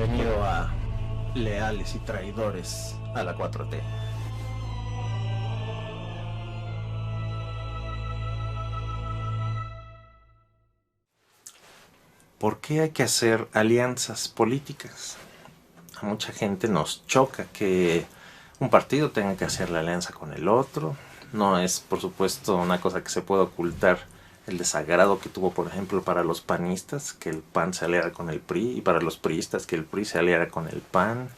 Bienvenido a Leales y Traidores a la 4T. ¿Por qué hay que hacer alianzas políticas? A mucha gente nos choca que un partido tenga que hacer la alianza con el otro. No es, por supuesto, una cosa que se pueda ocultar el desagrado que tuvo, por ejemplo, para los panistas, que el PAN se aliara con el PRI, y para los priistas, que el PRI se aliara con el PAN.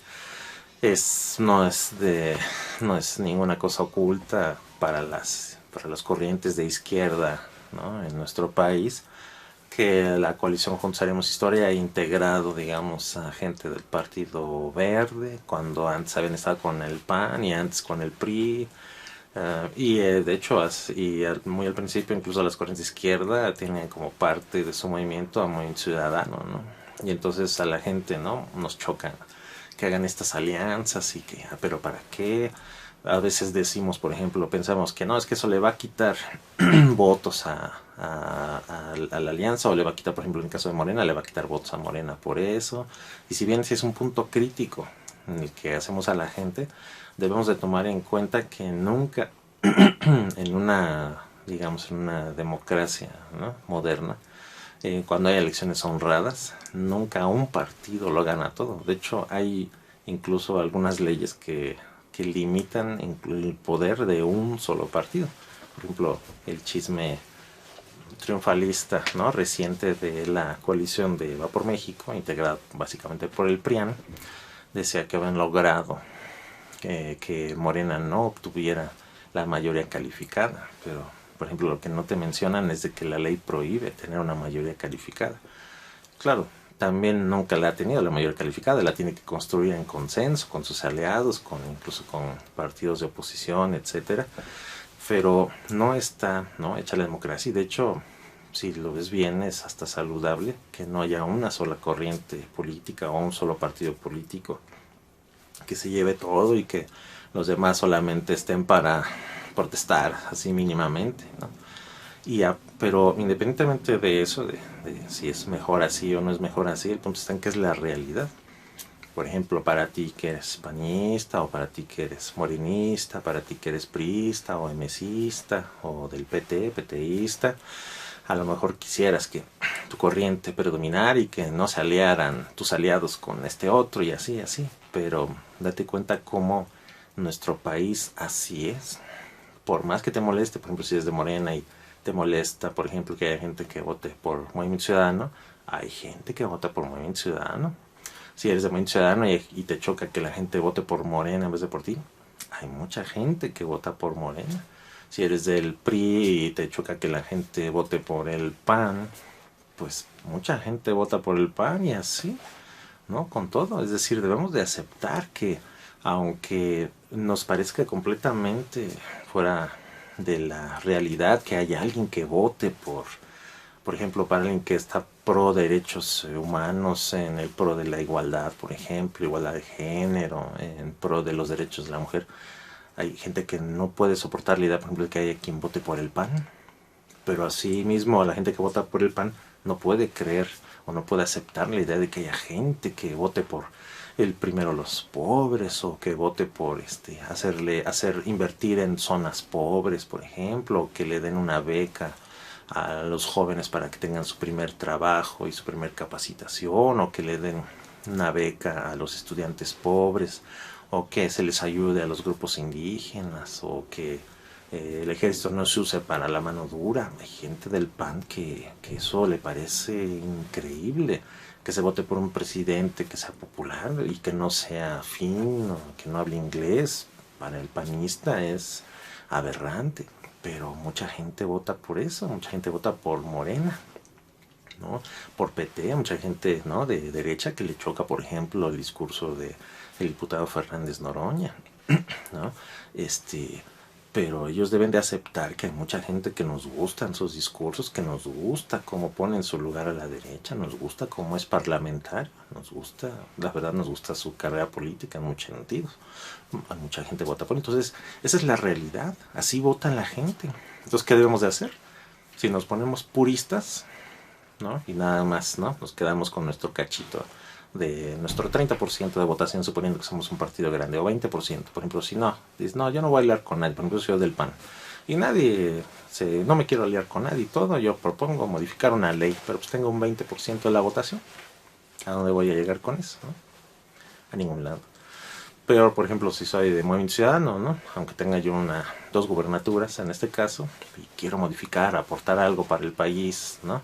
No es ninguna cosa oculta para las corrientes de izquierda, ¿no?, en nuestro país, que la coalición Juntos Haremos Historia ha integrado, digamos, a gente del Partido Verde, cuando antes habían estado con el PAN y antes con el PRI. De hecho, muy al principio, incluso las corrientes de izquierda tienen como parte de su movimiento a Movimiento Ciudadano, ¿no? Y entonces a la gente, ¿no?, nos choca que hagan estas alianzas y que, pero ¿para qué? A veces decimos, por ejemplo, pensamos que no, es que eso le va a quitar votos a la alianza, o le va a quitar, por ejemplo, en el caso de Morena, le va a quitar votos a Morena por eso. Y si bien sí es un punto crítico en el que hacemos a la gente, debemos de tomar en cuenta que nunca en una, digamos, en una democracia, ¿no?, moderna, cuando hay elecciones honradas, nunca un partido lo gana todo. De hecho, hay incluso algunas leyes que limitan el poder de un solo partido. Por ejemplo, el chisme triunfalista, ¿no?, reciente de la coalición de Va por México, integrada básicamente por el PRIAN, decía que habían logrado que Morena no obtuviera la mayoría calificada, pero por ejemplo lo que no te mencionan es de que la ley prohíbe tener una mayoría calificada. Claro, también nunca la ha tenido la mayoría calificada, la tiene que construir en consenso con sus aliados, incluso con partidos de oposición, etcétera, pero no está, ¿no?, hecha la democracia. Y de hecho, si lo ves bien, es hasta saludable que no haya una sola corriente política o un solo partido político que se lleve todo y que los demás solamente estén para protestar así mínimamente, ¿no? Pero independientemente de eso, de si es mejor así o no es mejor así, el punto está en que es la realidad. Por ejemplo, para ti que eres panista, o para ti que eres morenista, para ti que eres priista o msista, o del PT, PTista, a lo mejor quisieras que tu corriente predominara y que no se aliaran tus aliados con este otro y así, pero date cuenta cómo nuestro país así es. Por más que te moleste, por ejemplo, si eres de Morena y te molesta, por ejemplo, que haya gente que vote por Movimiento Ciudadano, hay gente que vota por Movimiento Ciudadano. Si eres de Movimiento Ciudadano y te choca que la gente vote por Morena en vez de por ti, hay mucha gente que vota por Morena. Si eres del PRI y te choca que la gente vote por el PAN, pues mucha gente vota por el PAN y así, ¿no?, con todo. Es decir, debemos de aceptar que, aunque nos parezca completamente fuera de la realidad que haya alguien que vote por ejemplo, para alguien que está pro derechos humanos, en el pro de la igualdad, por ejemplo, igualdad de género, en pro de los derechos de la mujer, hay gente que no puede soportar la idea, por ejemplo, de que haya quien vote por el PAN, pero así mismo la gente que vota por el PAN no puede creer o no puede aceptar la idea de que haya gente que vote por el primero los pobres, o que vote por invertir en zonas pobres, por ejemplo, o que le den una beca a los jóvenes para que tengan su primer trabajo y su primer capacitación, o que le den una beca a los estudiantes pobres, o que se les ayude a los grupos indígenas, o que el ejército no se use para la mano dura. Hay gente del PAN que eso le parece increíble, que se vote por un presidente que sea popular y que no sea fino, que no hable inglés. Para el panista es aberrante, pero mucha gente vota por eso, mucha gente vota por Morena, ¿no?, por PT, mucha gente, ¿no?, de derecha que le choca, por ejemplo, el discurso de el diputado Fernández Noroña, ¿no? Pero ellos deben de aceptar que hay mucha gente que nos gustan sus discursos, que nos gusta cómo pone en su lugar a la derecha, nos gusta cómo es parlamentario, nos gusta, la verdad nos gusta su carrera política en muchos sentidos. Mucha gente vota por él. Entonces, esa es la realidad, así vota la gente. Entonces, ¿qué debemos de hacer? Si nos ponemos puristas, ¿no?, y nada más, ¿no?, nos quedamos con nuestro cachito de nuestro 30% de votación, suponiendo que somos un partido grande, o 20%, por ejemplo, si no, dices, no, yo no voy a aliar con nadie, por ejemplo, soy del PAN, y no me quiero aliar con nadie y todo, yo propongo modificar una ley, pero pues tengo un 20% de la votación, ¿a dónde voy a llegar con eso? ¿No? A ningún lado. Pero, por ejemplo, si soy de Movimiento Ciudadano, ¿no? Aunque tenga yo dos gubernaturas en este caso, y quiero modificar, aportar algo para el país, ¿no?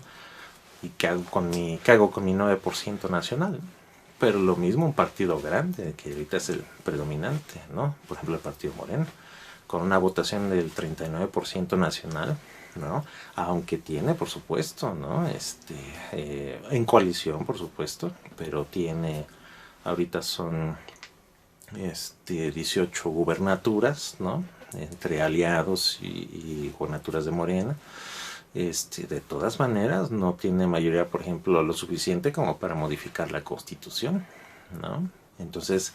¿Y qué hago con mi 9% nacional? Pero lo mismo un partido grande, que ahorita es el predominante, ¿no? Por ejemplo, el partido Morena, con una votación del 39% nacional, ¿no? Aunque tiene, por supuesto, ¿no? En coalición, por supuesto, pero tiene, ahorita son 18 gubernaturas, ¿no? Entre aliados y gubernaturas de Morena. De todas maneras, no tiene mayoría, por ejemplo, lo suficiente como para modificar la Constitución, ¿no? Entonces,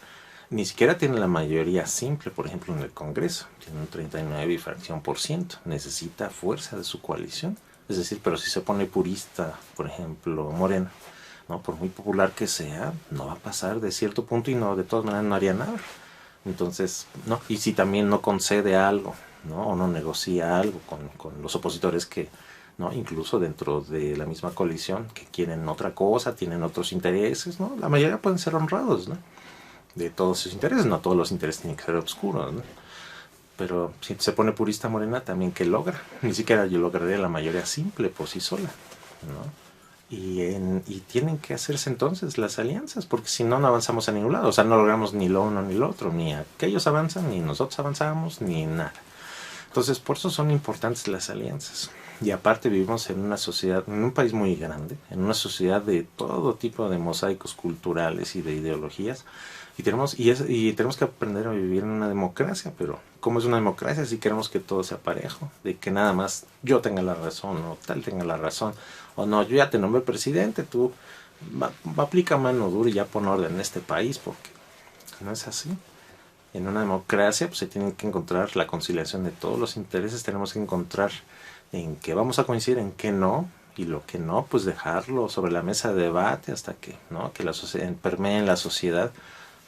ni siquiera tiene la mayoría simple, por ejemplo, en el Congreso. Tiene un 39 y fracción por ciento. Necesita fuerza de su coalición. Es decir, pero si se pone purista, por ejemplo, Morena, ¿no? Por muy popular que sea, no va a pasar de cierto punto y no, de todas maneras no haría nada. Entonces, no. Y si también no concede algo, ¿no? O no negocia algo con los opositores que, ¿no? Incluso dentro de la misma coalición, que quieren otra cosa, tienen otros intereses, ¿no? La mayoría pueden ser honrados, ¿no? De todos sus intereses, no todos los intereses tienen que ser oscuros, ¿no? Pero si se pone purista Morena, también ¿qué logra? Ni siquiera yo lograría la mayoría simple por sí sola, ¿no? Y tienen que hacerse entonces las alianzas, porque si no, no avanzamos a ningún lado. O sea, no logramos ni lo uno ni lo otro, ni aquellos avanzan, ni nosotros avanzamos, ni nada. Entonces, por eso son importantes las alianzas. Y aparte vivimos en una sociedad, en un país muy grande, en una sociedad de todo tipo de mosaicos culturales y de ideologías. Y tenemos que aprender a vivir en una democracia, pero ¿cómo es una democracia si queremos que todo sea parejo? De que nada más yo tenga la razón o tal tenga la razón. O no, yo ya te nombré presidente, tú aplica mano dura y ya pon orden en este país, porque no es así. En una democracia pues se tiene que encontrar la conciliación de todos los intereses, tenemos que encontrar en qué vamos a coincidir, en qué no, y lo que no, pues dejarlo sobre la mesa de debate hasta que, ¿no? Que la sociedad permee en la sociedad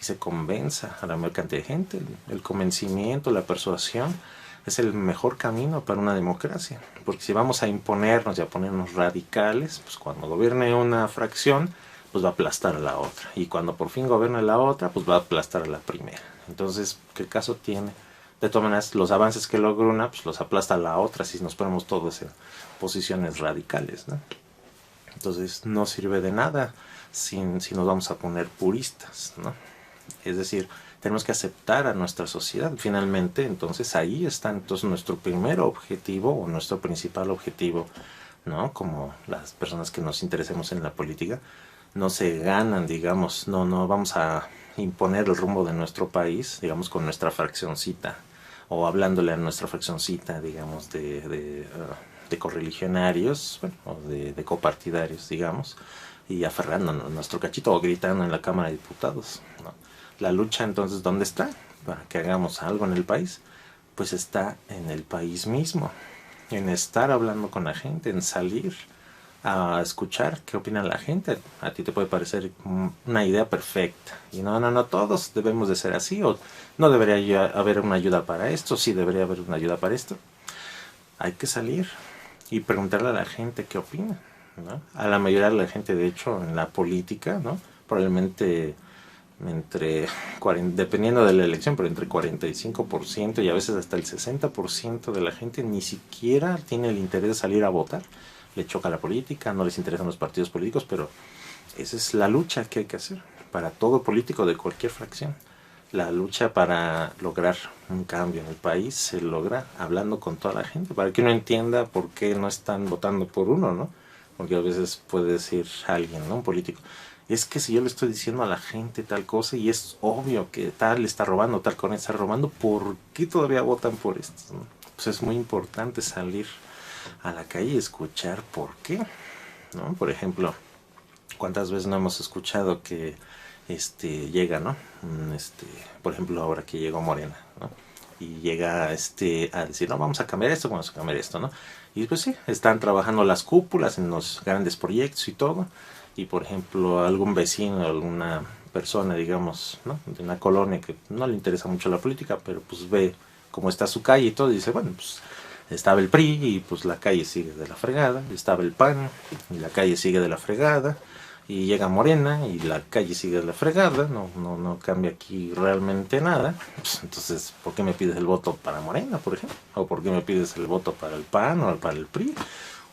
y se convenza a la mayor cantidad de gente. El convencimiento, la persuasión es el mejor camino para una democracia, porque si vamos a imponernos y a ponernos radicales, pues cuando gobierne una fracción, pues va a aplastar a la otra, y cuando por fin gobierne la otra, pues va a aplastar a la primera. Entonces, ¿qué caso tiene? De todas maneras, los avances que logra una, pues los aplasta la otra si nos ponemos todos en posiciones radicales, ¿no? Entonces, no sirve de nada si nos vamos a poner puristas, ¿no? Es decir, tenemos que aceptar a nuestra sociedad. Finalmente, entonces ahí está entonces nuestro primer objetivo o nuestro principal objetivo, ¿no? Como las personas que nos interesemos en la política, no se ganan, digamos, no vamos a imponer el rumbo de nuestro país, digamos, con nuestra fraccioncita, o hablándole a nuestra fraccioncita, digamos, de correligionarios, bueno, o de copartidarios, digamos, y aferrándonos a nuestro cachito o gritando en la Cámara de Diputados, ¿no? La lucha entonces, ¿dónde está? Para que hagamos algo en el país, pues está en el país mismo, en estar hablando con la gente, en salir a escuchar qué opina la gente. A ti te puede parecer una idea perfecta y no todos debemos de ser así, o no debería haber una ayuda para esto, sí debería haber una ayuda para esto. Hay que salir y preguntarle a la gente qué opina, ¿no? A la mayoría de la gente, de hecho, en la política, ¿no? Probablemente dependiendo de la elección, pero entre 45% y a veces hasta el 60% de la gente ni siquiera tiene el interés de salir a votar. Le choca la política, no les interesan los partidos políticos, pero esa es la lucha que hay que hacer para todo político de cualquier fracción. La lucha para lograr un cambio en el país se logra hablando con toda la gente, para que uno entienda por qué no están votando por uno, ¿no? Porque a veces puede decir alguien, ¿no? Un político, es que si yo le estoy diciendo a la gente tal cosa y es obvio que tal está robando, tal con está robando, ¿por qué todavía votan por esto? ¿No? Pues es muy importante salir a la calle y escuchar por qué, ¿no? Por ejemplo, ¿cuántas veces no hemos escuchado que llega, ¿no? Por ejemplo, ahora que llegó Morena, ¿no? Y llega a decir, no, vamos a cambiar esto, ¿no? Y pues sí, están trabajando las cúpulas en los grandes proyectos y todo, y por ejemplo algún vecino, alguna persona, digamos, ¿no?, de una colonia que no le interesa mucho la política, pero pues ve cómo está su calle y todo, y dice, bueno, pues estaba el PRI y pues la calle sigue de la fregada, estaba el PAN y la calle sigue de la fregada, y llega Morena y la calle sigue de la fregada, no cambia aquí realmente nada. Pues, entonces, ¿por qué me pides el voto para Morena, por ejemplo? ¿O por qué me pides el voto para el PAN o para el PRI?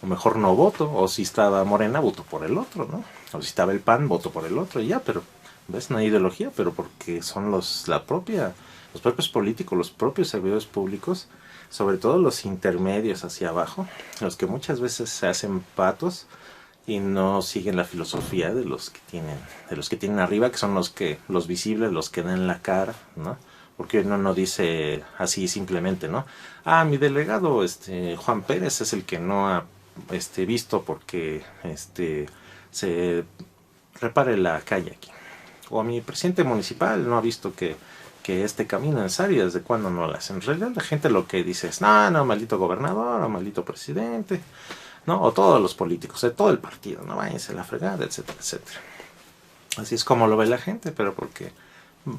O mejor no voto, o si estaba Morena, voto por el otro, ¿no? O si estaba el PAN, voto por el otro, y ya, pero, ¿ves? No hay ideología, pero porque son los propios políticos, los propios servidores públicos, sobre todo los intermedios hacia abajo, los que muchas veces se hacen patos y no siguen la filosofía de los que tienen arriba, que son los visibles, los que dan la cara, ¿no? Porque uno no dice así simplemente, ¿no? Ah, mi delegado, Juan Pérez es el que no ha, visto porque, se repare la calle aquí. O mi presidente municipal no ha visto que este camino es necesario, desde cuándo no lo hacen. En realidad la gente lo que dice es, no, maldito gobernador, o maldito presidente, ¿no? O todos los políticos, de todo el partido, no váyanse a la fregada, etcétera, etcétera. Así es como lo ve la gente, pero porque,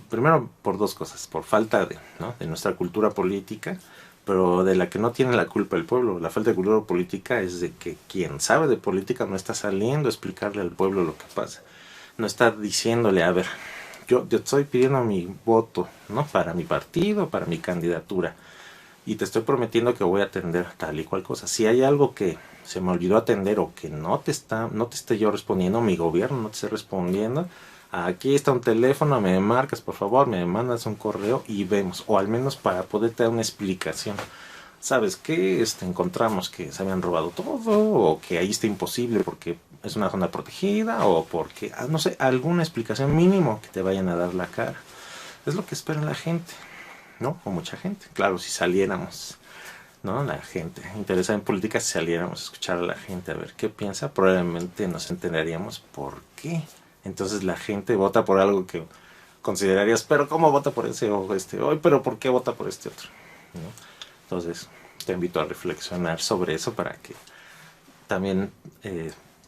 primero por dos cosas, por falta ¿no?, de nuestra cultura política, pero de la que no tiene la culpa el pueblo. La falta de cultura política es de que quien sabe de política no está saliendo a explicarle al pueblo lo que pasa, no está diciéndole, a ver, yo estoy pidiendo mi voto, ¿no?, para mi partido, para mi candidatura, y te estoy prometiendo que voy a atender tal y cual cosa. Si hay algo que se me olvidó atender o que no te esté yo respondiendo, mi gobierno no te esté respondiendo, aquí está un teléfono, me marcas por favor, me mandas un correo y vemos, o al menos para poderte dar una explicación. ¿Sabes qué? Encontramos que se habían robado todo, o que ahí está imposible porque es una zona protegida, o porque, no sé, alguna explicación mínimo que te vayan a dar la cara. Es lo que espera la gente, ¿no? O mucha gente. Claro, si saliéramos, ¿no?, la gente interesada en política, si saliéramos a escuchar a la gente a ver qué piensa, probablemente nos enteraríamos por qué. Entonces la gente vota por algo que considerarías, pero ¿cómo vota por ese o hoy? Pero ¿por qué vota por este otro? ¿No? Entonces te invito a reflexionar sobre eso para que también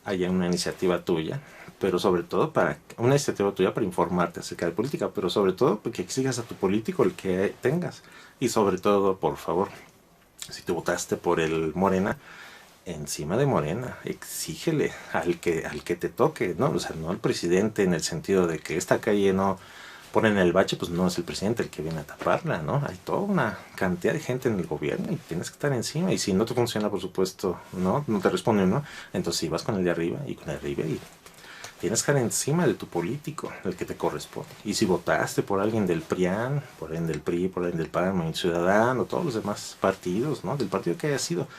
haya una iniciativa tuya, pero sobre todo una iniciativa tuya para informarte acerca de política, pero sobre todo porque exigas a tu político el que tengas. Y sobre todo, por favor, si te votaste por el Morena, encima de Morena, exígele al que te toque, ¿no? O sea, no al presidente en el sentido de que esta calle no ponen el bache, pues no es el presidente el que viene a taparla, ¿no? Hay toda una cantidad de gente en el gobierno y tienes que estar encima, y si no te funciona, por supuesto, no te responden, ¿no? Entonces sí, vas con el de arriba y con el de arriba y tienes que estar encima de tu político, el que te corresponde. Y si votaste por alguien del PRIAN, por alguien del PRI, por alguien del PAN, Movimiento Ciudadano, todos los demás partidos, ¿no?, del partido que haya sido,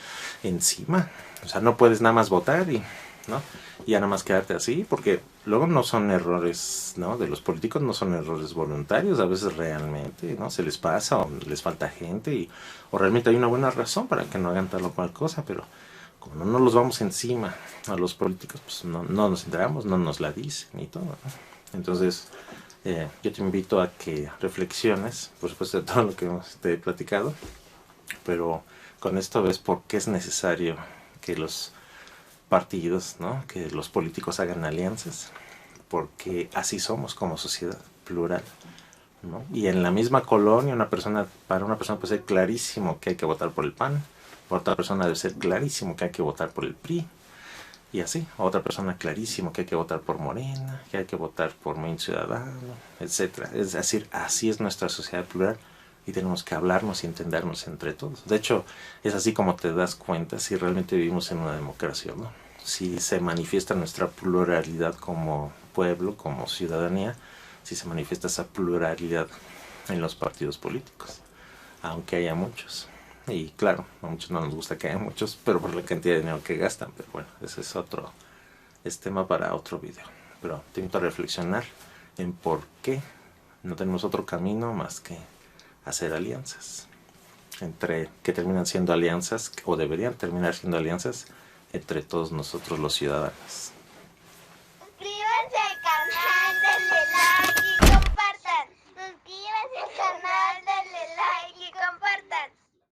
encima. O sea, no puedes nada más votar ¿no?, y ya nada más quedarte así, porque luego no son errores, ¿no?, de los políticos, no son errores voluntarios, a veces realmente, ¿no?, se les pasa o les falta gente, o realmente hay una buena razón para que no hagan tal o cual cosa, pero como no los vamos encima a los políticos, pues no nos enteramos, no nos la dicen y todo, ¿no? Entonces, yo te invito a que reflexiones, por supuesto, de todo lo que te he platicado, pero con esto ves por qué es necesario que los partidos, ¿no?, que los políticos hagan alianzas, porque así somos como sociedad plural, ¿no? Y en la misma colonia, para una persona puede ser clarísimo que hay que votar por el PAN, para otra persona debe ser clarísimo que hay que votar por el PRI, y así, a otra persona clarísimo que hay que votar por Morena, que hay que votar por Movimiento Ciudadano, etcétera. Es decir, así es nuestra sociedad plural y tenemos que hablarnos y entendernos entre todos. De hecho, es así como te das cuenta si realmente vivimos en una democracia, ¿no? Si se manifiesta nuestra pluralidad como pueblo, como ciudadanía, si se manifiesta esa pluralidad en los partidos políticos, aunque haya muchos. Y claro, a muchos no nos gusta que haya muchos, pero por la cantidad de dinero que gastan. Pero bueno, ese es tema para otro video. Pero te invito a reflexionar en por qué no tenemos otro camino más que hacer alianzas. Que terminan siendo alianzas, o deberían terminar siendo alianzas, entre todos nosotros los ciudadanos.